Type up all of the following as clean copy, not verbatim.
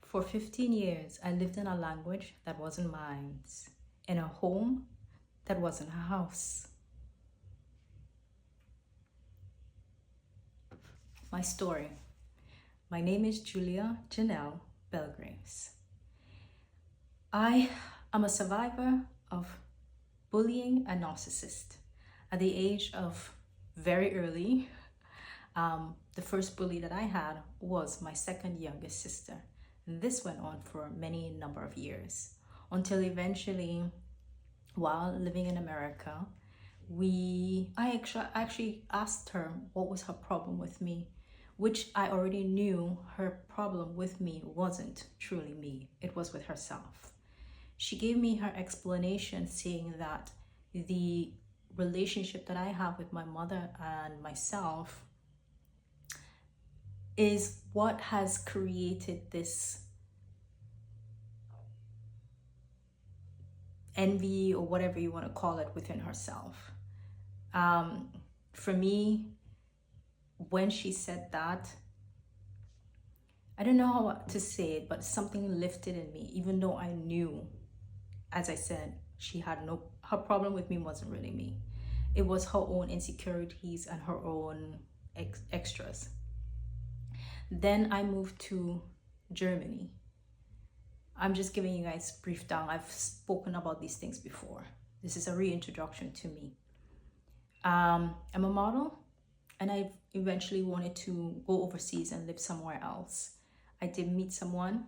For 15 years, I lived in a language that wasn't mine, in a home that wasn't a house. My story. My name is Julia Janelle Belgraves. I am a survivor of bullying and narcissist. At the age of very early, the first bully that I had was my second youngest sister. And this went on for many number of years until eventually, while living in America, I actually asked her what was her problem with me, which I already knew her problem with me wasn't truly me, it was with herself. She gave me her explanation saying that the relationship that I have with my mother and myself is what has created this envy or whatever you want to call it within herself. For me, when she said that, I don't know how to say it, but something lifted in me, even though I knew, as I said, her problem with me wasn't really me. It was her own insecurities and her own extras. Then I moved to Germany. I'm just giving you guys a brief down. I've spoken about these things before. This is a reintroduction to me. I'm a model, and I eventually wanted to go overseas and live somewhere else. I did meet someone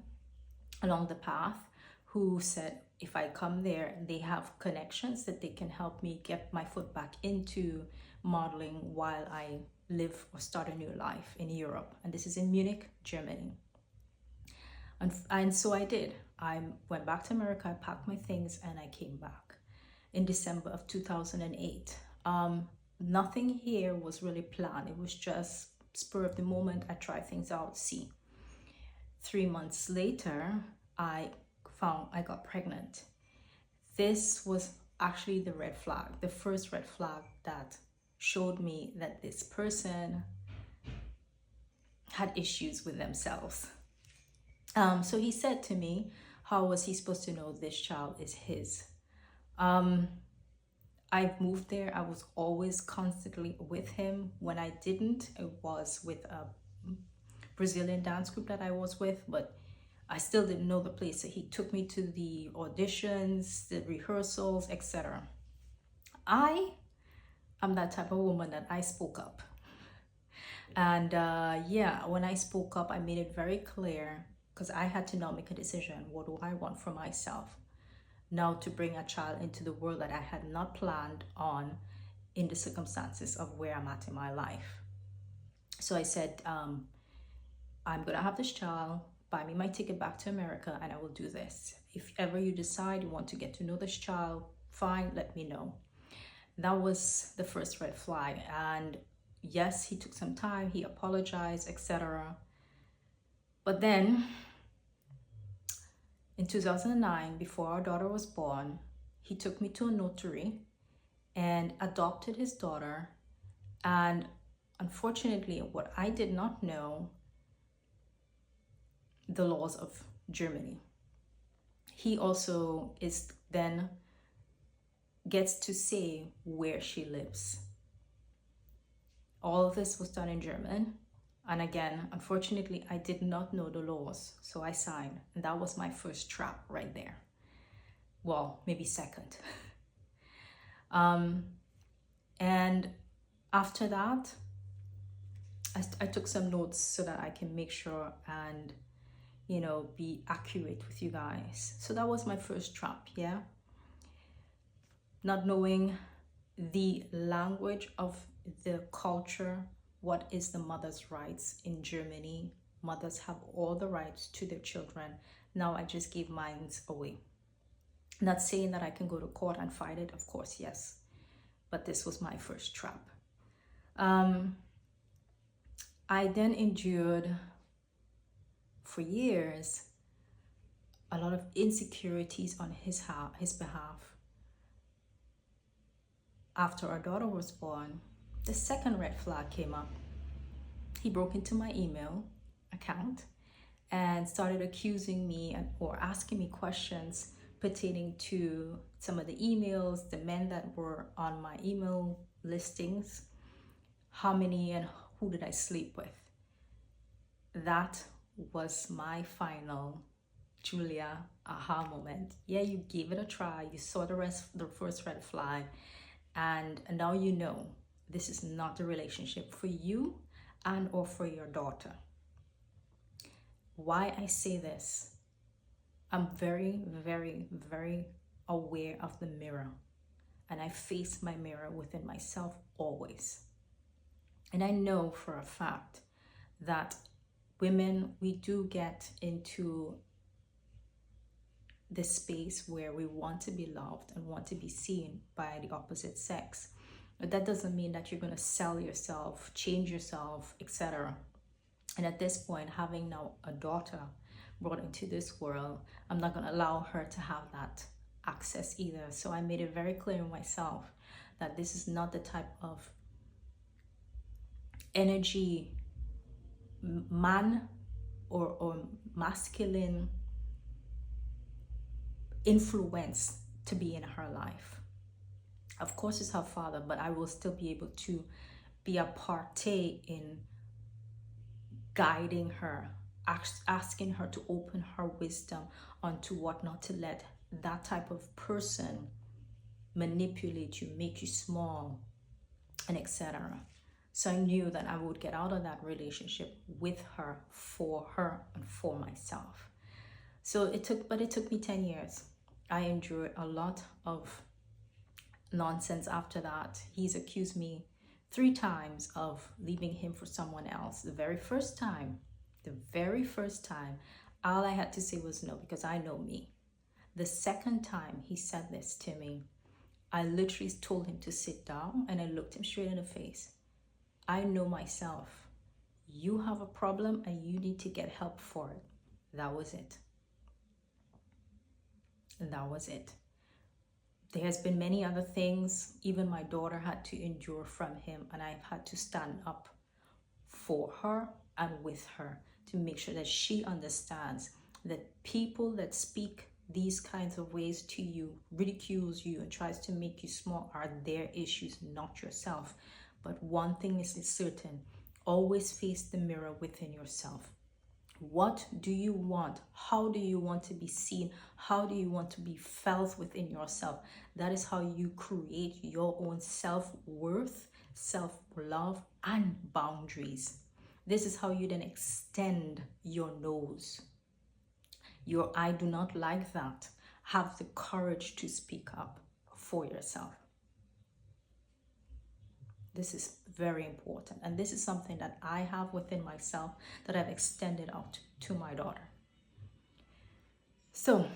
along the path who said if I come there, they have connections that they can help me get my foot back into modeling while I live or start a new life in Europe. And this is in Munich, Germany. And so I did. I went back to America, I packed my things, and I came back in December of 2008. Nothing here was really planned. It was just spur of the moment. I tried things out, see. 3 months later, I got pregnant. This was actually the red flag, the first red flag that showed me that this person had issues with themselves. So he said to me, how was he supposed to know this child is his? I moved there. I was always constantly with him. When I didn't, it was with a Brazilian dance group that I was with, but I still didn't know the place. So he took me to the auditions, the rehearsals, etc. I am that type of woman that I spoke up. And yeah, when I spoke up, I made it very clear, because I had to now make a decision. What do I want for myself? Now to bring a child into the world that I had not planned on in the circumstances of where I'm at in my life. So I said, I'm gonna have this child, buy me my ticket back to America, and I will do this. If ever you decide you want to get to know this child, fine, let me know. That was the first red flag. And yes, he took some time, he apologized, etc. But then in 2009, before our daughter was born, he took me to a notary and adopted his daughter. And unfortunately, what I did not know, the laws of Germany. He also gets to say where she lives. All of this was done in German. And again, unfortunately, I did not know the laws, so I signed. And that was my first trap right there. Well, maybe second. And after that, I took some notes so that I can make sure and, be accurate with you guys. So that was my first trap, yeah? Not knowing the language of the culture. What is the mother's rights in Germany? Mothers have all the rights to their children. Now I just gave mine away. Not saying that I can go to court and fight it, of course, yes. But this was my first trap. I then endured for years a lot of insecurities on his behalf. After our daughter was born, the second red flag came up. He broke into my email account and started accusing me or asking me questions pertaining to some of the emails, the men that were on my email listings, how many and who did I sleep with. That was my final Julia aha moment. Yeah, you gave it a try, you saw the first red flag, and now you know this is not a relationship for you and or for your daughter. Why I say this, I'm very, very, very aware of the mirror, and I face my mirror within myself always. And I know for a fact that women, we do get into this space where we want to be loved and want to be seen by the opposite sex. But that doesn't mean that you're going to sell yourself, change yourself, etc. And at this point, having now a daughter brought into this world, I'm not going to allow her to have that access either. So I made it very clear in myself that this is not the type of energy, man or masculine influence to be in her life. Of course, it's her father, but I will still be able to be a partake in guiding her, asking her to open her wisdom onto what not to let that type of person manipulate you, make you small, and etc. So I knew that I would get out of that relationship with her, and for myself. So it took me 10 years. I endured a lot of nonsense after that. He's accused me 3 times of leaving him for someone else. The very first time, all I had to say was no, because I know me. The second time he said this to me, I literally told him to sit down, and I looked him straight in the face. I know myself. You have a problem and you need to get help for it. That was it. And that was it. There has been many other things. Even my daughter had to endure from him, and I've had to stand up for her and with her to make sure that she understands that people that speak these kinds of ways to you, ridicules you, and tries to make you small are their issues, not yourself. But one thing is certain, always face the mirror within yourself. What do you want? How do you want to be seen? How do you want to be felt within yourself? That is how you create your own self-worth, self-love, and boundaries. This is how you then extend your nose. Your I do not like that. Have the courage to speak up for yourself. This is very important, and this is something that I have within myself that I've extended out to my daughter. So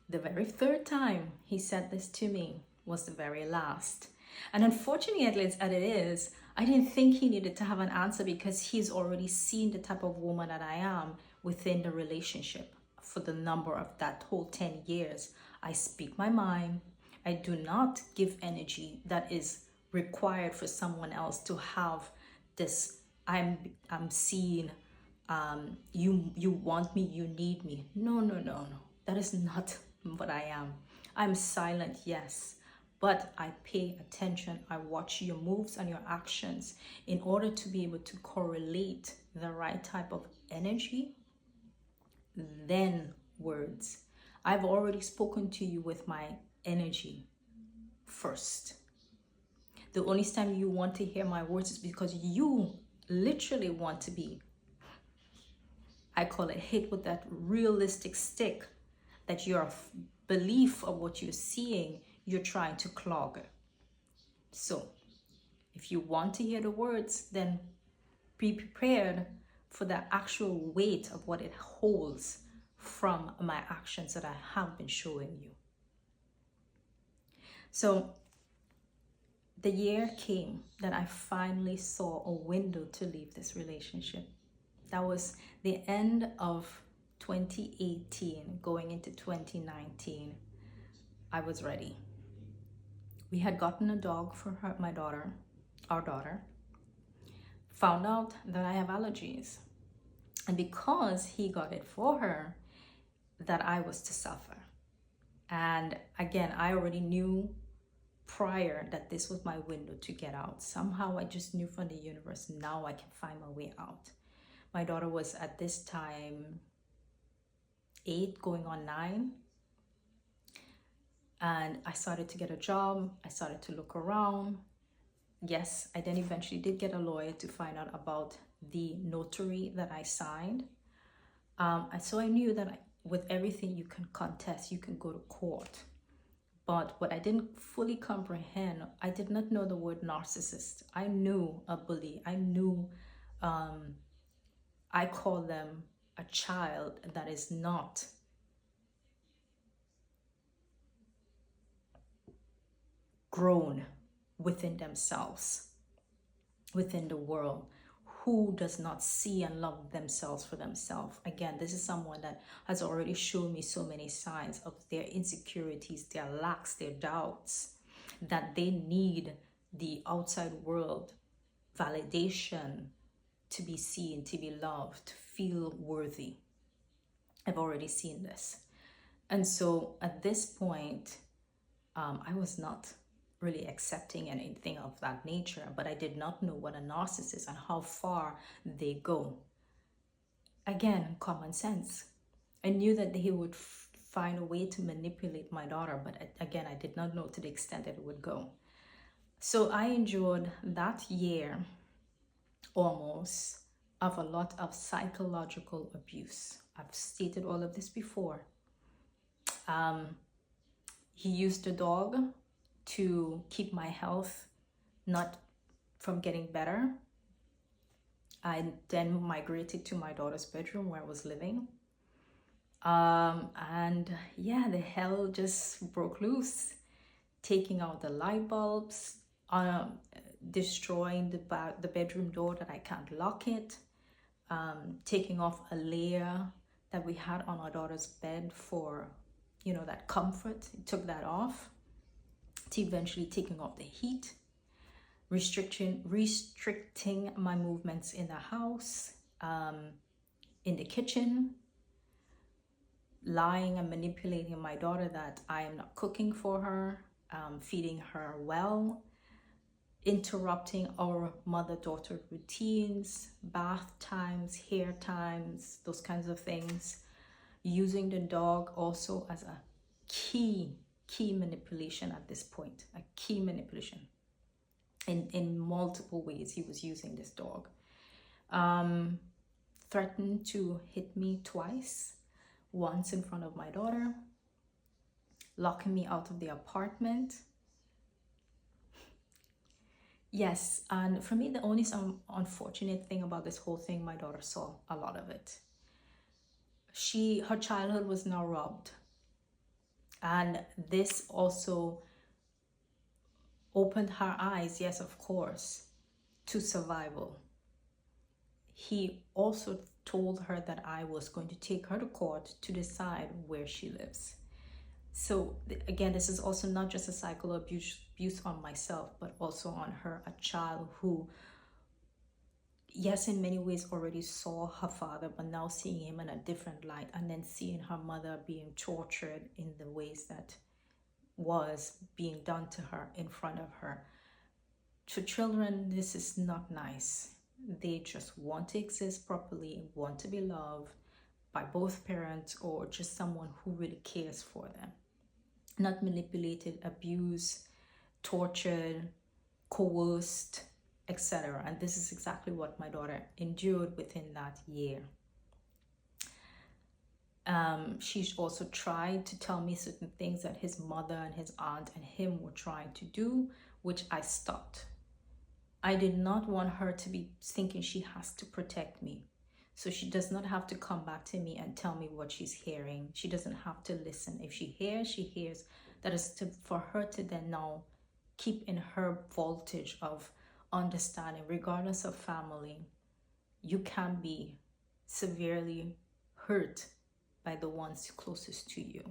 the very third time he said this to me was the very last. And unfortunately, as it is, I didn't think he needed to have an answer, because he's already seen the type of woman that I am within the relationship for the number of that whole 10 years. I speak my mind. I do not give energy that is required for someone else to have this, I'm seen, you want me, you need me. No. That is not what I am. I'm silent, yes, but I pay attention. I watch your moves and your actions in order to be able to correlate the right type of energy, then words. I've already spoken to you with my energy first. The only time you want to hear my words is because you literally want to be, I call it, hit with that realistic stick that your belief of what you're seeing, you're trying to clog. So if you want to hear the words, then be prepared for the actual weight of what it holds from my actions that I have been showing you. So the year came that I finally saw a window to leave this relationship. That was the end of 2018, going into 2019. I was ready. We had gotten a dog for our daughter. Found out that I have allergies. And because he got it for her, that I was to suffer. And again, I already knew prior that this was my window to get out. Somehow I just knew from the universe, now I can find my way out. My daughter was at this time 8 going on 9. And I started to get a job. I started to look around. Yes, I then eventually did get a lawyer to find out about the notary that I signed. And so I knew that with everything you can contest, you can go to court. But what I didn't fully comprehend, I did not know the word narcissist. I knew a bully. I knew, I call them a child that is not grown within themselves, within the world, who does not see and love themselves for themselves. Again, this is someone that has already shown me so many signs of their insecurities, their lacks, their doubts, that they need the outside world validation to be seen, to be loved, to feel worthy. I've already seen this. And so at this point, I was not really accepting anything of that nature, but I did not know what a narcissist is and how far they go. Again, common sense. I knew that he would find a way to manipulate my daughter, but again, I did not know to the extent that it would go. So I endured that year almost of a lot of psychological abuse. I've stated all of this before. He used the dog to keep my health not from getting better. I then migrated to my daughter's bedroom where I was living. And yeah, the hell just broke loose, taking out the light bulbs, destroying the bedroom door that I can't lock it, taking off a layer that we had on our daughter's bed for, you know, that comfort. It took that off, to eventually taking off the heat, restricting my movements in the house, in the kitchen, lying and manipulating my daughter that I am not cooking for her, feeding her well, interrupting our mother-daughter routines, bath times, hair times, those kinds of things, using the dog also as a key manipulation at this point, a key manipulation. In multiple ways he was using this dog. Threatened to hit me twice, once in front of my daughter, locking me out of the apartment. Yes, and for me, the only unfortunate thing about this whole thing, my daughter saw a lot of it. Her childhood was now robbed. And this also opened her eyes, yes, of course, to survival. He also told her that I was going to take her to court to decide where she lives. So again, this is also not just a psychological abuse on myself, but also on her, a child who, yes, in many ways already saw her father, but now seeing him in a different light, and then seeing her mother being tortured in the ways that was being done to her in front of her. To children, this is not nice. They just want to exist properly, want to be loved by both parents or just someone who really cares for them. Not manipulated, abused, tortured, coerced, etc. And this is exactly what my daughter endured within that year. She also tried to tell me certain things that his mother and his aunt and him were trying to do, which I stopped. I did not want her to be thinking she has to protect me. So she does not have to come back to me and tell me what she's hearing. She doesn't have to listen. If she hears, she hears. That is for her to then now keep in her voltage of understanding, regardless of family, you can be severely hurt by the ones closest to you.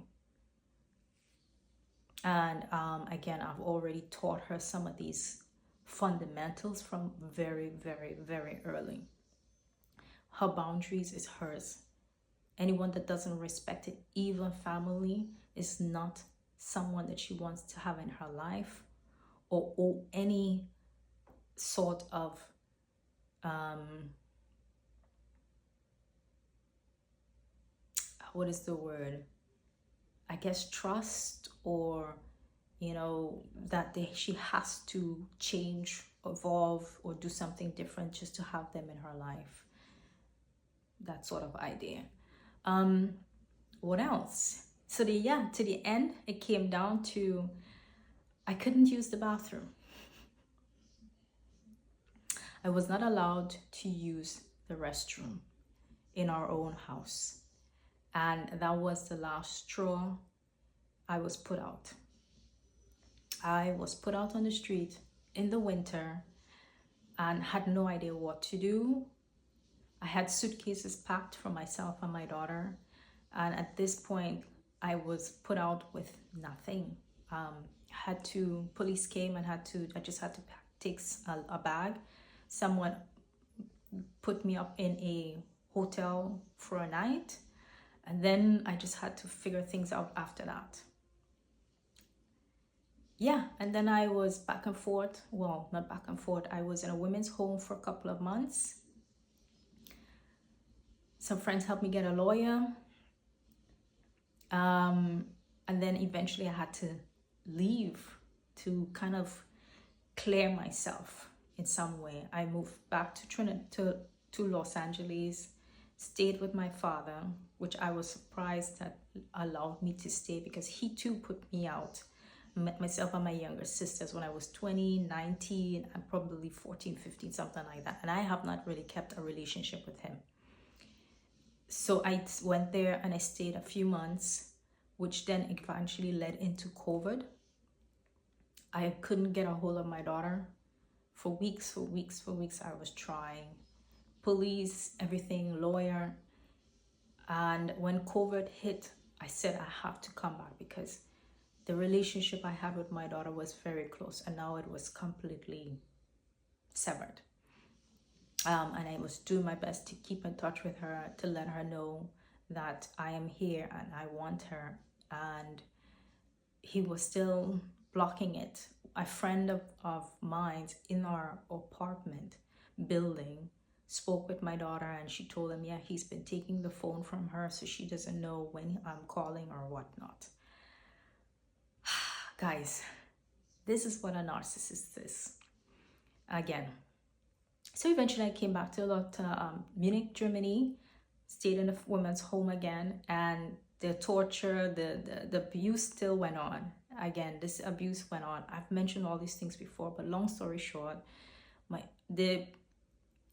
And again, I've already taught her some of these fundamentals from very, very, very early. Her boundaries is hers. Anyone that doesn't respect it, even family, is not someone that she wants to have in her life, or any sort of what is the word? I guess trust, or that she has to change, evolve, or do something different just to have them in her life. That sort of idea. What else? So to the end, it came down to I couldn't use the bathroom. I was not allowed to use the restroom in our own house. And that was the last straw. I was put out. I was put out on the street in the winter and had no idea what to do. I had suitcases packed for myself and my daughter. And at this point, I was put out with nothing. Police came and I just had to take a bag. Someone put me up in a hotel for a night. And then I just had to figure things out after that. Yeah, and then I was back and forth. Well, not back and forth. I was in a women's home for a couple of months. Some friends helped me get a lawyer. And then eventually I had to leave to kind of clear myself in some way. I moved back to Los Angeles, stayed with my father, which I was surprised that allowed me to stay, because he too put me out. Met myself and my younger sisters when I was 20, 19, and probably 14, 15, something like that. And I have not really kept a relationship with him. So I went there and I stayed a few months, which then eventually led into COVID. I couldn't get a hold of my daughter for weeks. I was trying. Police, everything, lawyer. And when COVID hit, I said I have to come back, because the relationship I had with my daughter was very close, and now it was completely severed. And I was doing my best to keep in touch with her, to let her know that I am here and I want her. And he was still blocking it. A friend of mine in our apartment building spoke with my daughter, and she told him, yeah, he's been taking the phone from her, so she doesn't know when I'm calling or whatnot. Guys, this is what a narcissist is. Again. So eventually I came back to Munich, Germany, stayed in a women's home again, and the torture, the abuse still went on. Again, this abuse went on. I've mentioned all these things before, but long story short,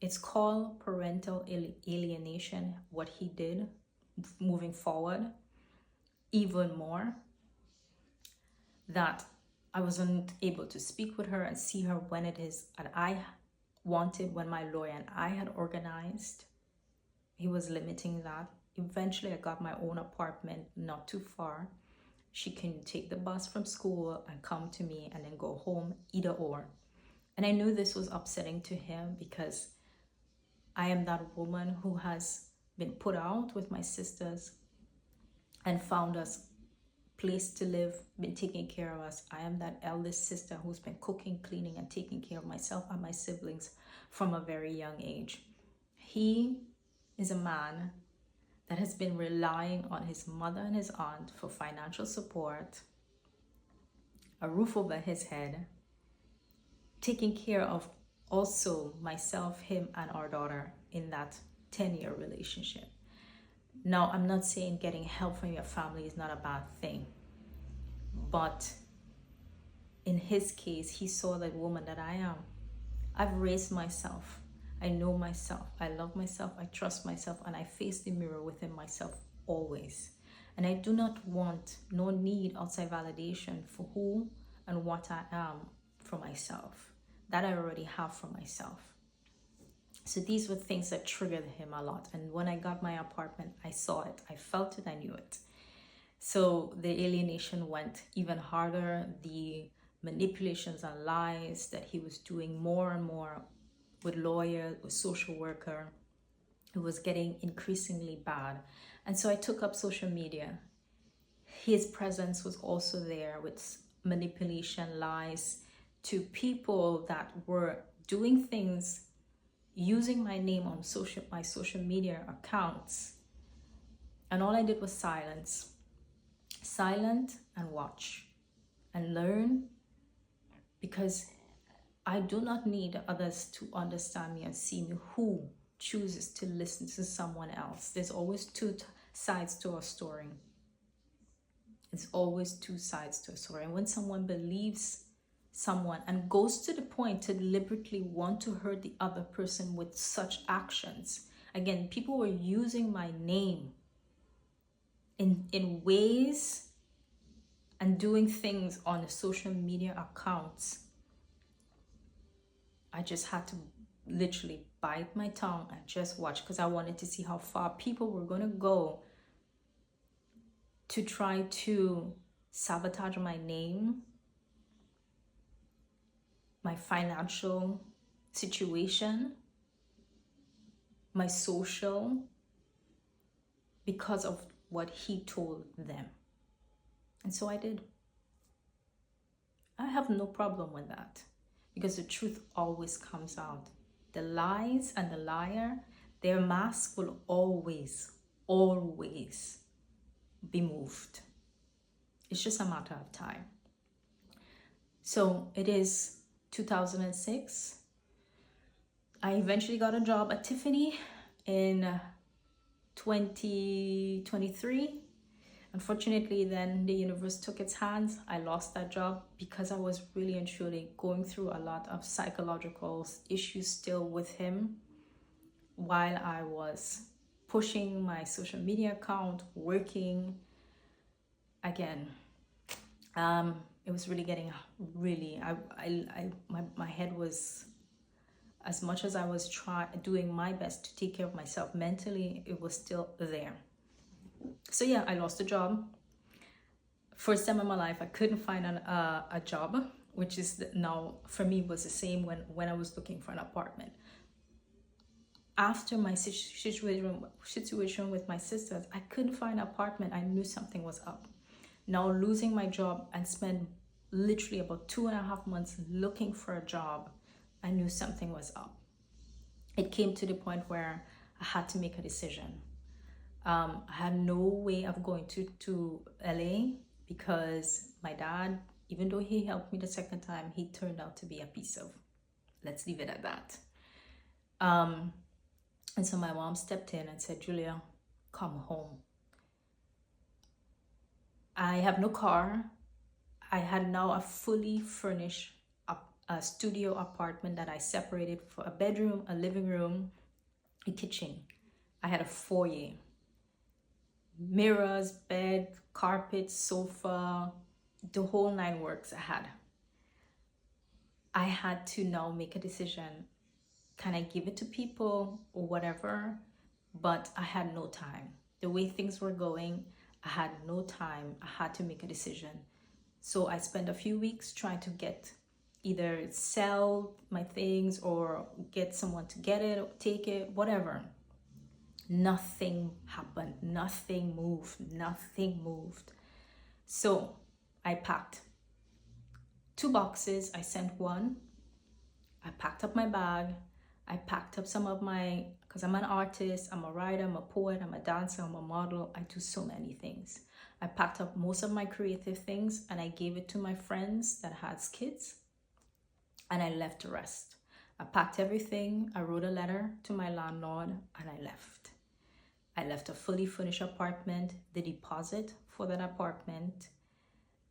it's called parental alienation, what he did moving forward. Even more, that I wasn't able to speak with her and see her when it is that I wanted, when my lawyer and I had organized. He was limiting that. Eventually I got my own apartment not too far. She can take the bus from school and come to me and then go home, either or. And I knew this was upsetting to him, because I am that woman who has been put out with my sisters and found us place to live, been taking care of us. I am that eldest sister who's been cooking, cleaning, and taking care of myself and my siblings from a very young age. He is a man that has been relying on his mother and his aunt for financial support, a roof over his head, taking care of also myself, him, and our daughter in that 10-year relationship. Now, I'm not saying getting help from your family is not a bad thing, but in his case, he saw that woman that I am. I've raised myself. I know myself. I love myself. I trust myself, and I face the mirror within myself always. And I do not want, nor need outside validation for who and what I am for myself. That I already have for myself. So these were things that triggered him a lot. And when I got my apartment, I saw it. I felt it. I knew it. So the alienation went even harder. The manipulations and lies that he was doing more and more with lawyers, with social worker, It was getting increasingly bad. And so I took up social media. His presence was also there with manipulation, lies to people that were doing things using my name on my social media accounts. And all I did was silence and watch and learn, because I do not need others to understand me and see me. Who chooses to listen to someone else? There's always two sides to a story. It's always two sides to a story. And when someone believes someone and goes to the point to deliberately want to hurt the other person with such actions, again, people were using my name in ways and doing things on the social media accounts. I just had to literally bite my tongue and just watch, because I wanted to see how far people were going to go to try to sabotage my name, my financial situation, my social, because of what he told them. And so I did. I have no problem with that, because the truth always comes out. The lies and the liar, their mask will always be moved. It's just a matter of time. So it is 2006. I eventually got a job at Tiffany in 2023. Unfortunately, then the universe took its hands. I lost that job because I was really and truly going through a lot of psychological issues still with him, while I was pushing my social media account, working. Again, it was really getting my head was, as much as I was doing my best to take care of myself mentally, it was still there. So yeah, I lost a job. First time in my life I couldn't find a job, which is now for me was the same when I was looking for an apartment. After my situation with my sisters, I couldn't find an apartment. I knew something was up. Now losing my job and spend literally about 2.5 months looking for a job, I knew something was up. It came to the point where I had to make a decision. I had no way of going to LA, because my dad, even though he helped me the second time, he turned out to be a piece of, let's leave it at that. And so my mom stepped in and said, Julia, come home. I have no car. I had now a fully furnished a studio apartment that I separated for a bedroom, a living room, a kitchen. I had a foyer, mirrors, bed, carpet, sofa, the whole 9 works I had to now make a decision. Can I give it to people or whatever? But I had no time. The way things were going, I had no time. I had to make a decision. So I spent a few weeks trying to either sell my things or get someone to get it, or take it, whatever. Nothing happened. Nothing moved. So I packed 2 boxes. I sent one. I packed up my bag. I packed up some of because I'm an artist, I'm a writer, I'm a poet, I'm a dancer, I'm a model. I do so many things. I packed up most of my creative things and I gave it to my friends that had kids, and I left the rest. I packed everything. I wrote a letter to my landlord and I left. I left a fully furnished apartment, the deposit for that apartment,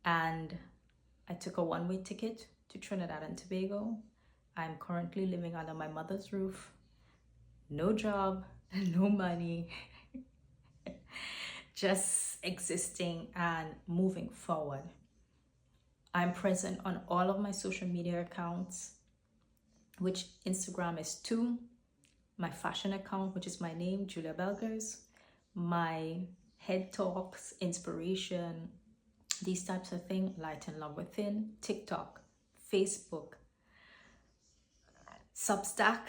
and I took a one-way ticket to Trinidad and Tobago. I'm currently living under my mother's roof, no job, no money, just existing and moving forward. I'm present on all of my social media accounts, which Instagram is 2, my fashion account, which is my name, Julia Belgers, my head talks, inspiration, these types of things, Light and Love Within, TikTok, Facebook, Substack,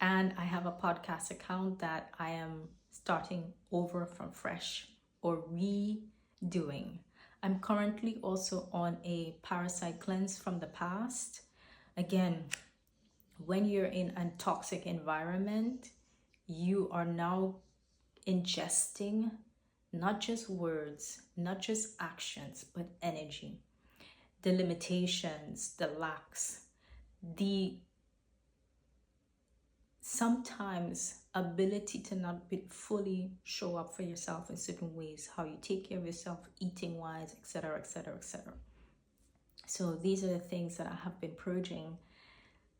And I have a podcast account that I am starting over from fresh or redoing. I'm currently also on a parasite cleanse from the past. Again, when you're in a toxic environment, you are now ingesting not just words, not just actions, but energy, the limitations, the lacks, the sometimes ability to not be fully show up for yourself in certain ways, how you take care of yourself, eating wise, etc., etc., etc. So these are the things that I have been purging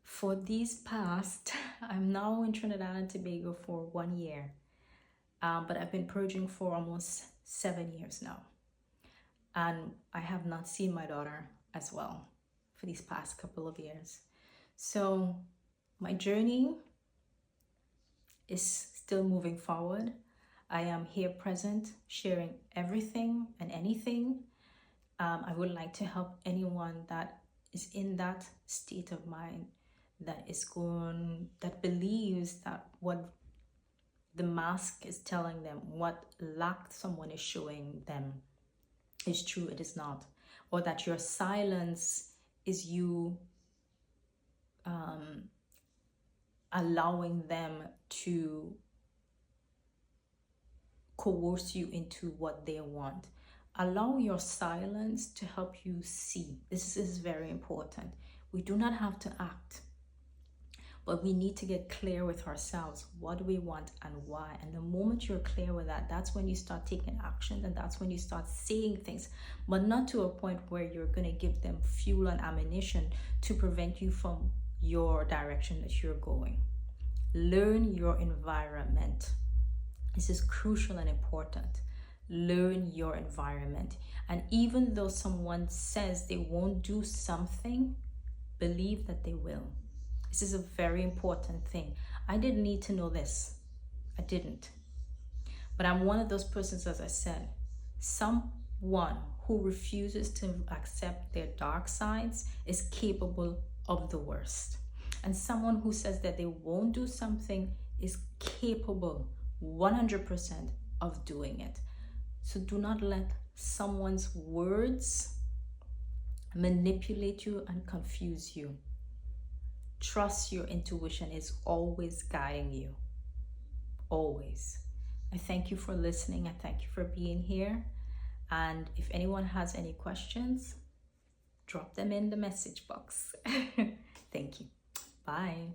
for these past. I'm now in Trinidad and Tobago for 1 year, but I've been purging for almost 7 years now, and I have not seen my daughter as well for these past couple of years. So my journey is still moving forward. I am here present, sharing everything and anything. I would like to help anyone that is in that state of mind, that believes that what the mask is telling them, what lack someone is showing them is true, it is not. Or that your silence is you allowing them to coerce you into what they want. Allow your silence to help you see. This is very important. We do not have to act, but we need to get clear with ourselves. What do we want and why? And the moment you're clear with that, that's when you start taking action, and that's when you start saying things, but not to a point where you're going to give them fuel and ammunition to prevent you from your direction that you're going. Learn your environment. This is crucial and important. Learn your environment. And even though someone says they won't do something, believe that they will. This is a very important thing. I didn't need to know this. I didn't. But I'm one of those persons, as I said, someone who refuses to accept their dark sides is capable of the worst. And someone who says that they won't do something is capable 100% of doing it. So do not let someone's words manipulate you and confuse you. Trust your intuition is always guiding you. Always. I thank you for listening. I thank you for being here. And if anyone has any questions, drop them in the message box. Thank you. Bye.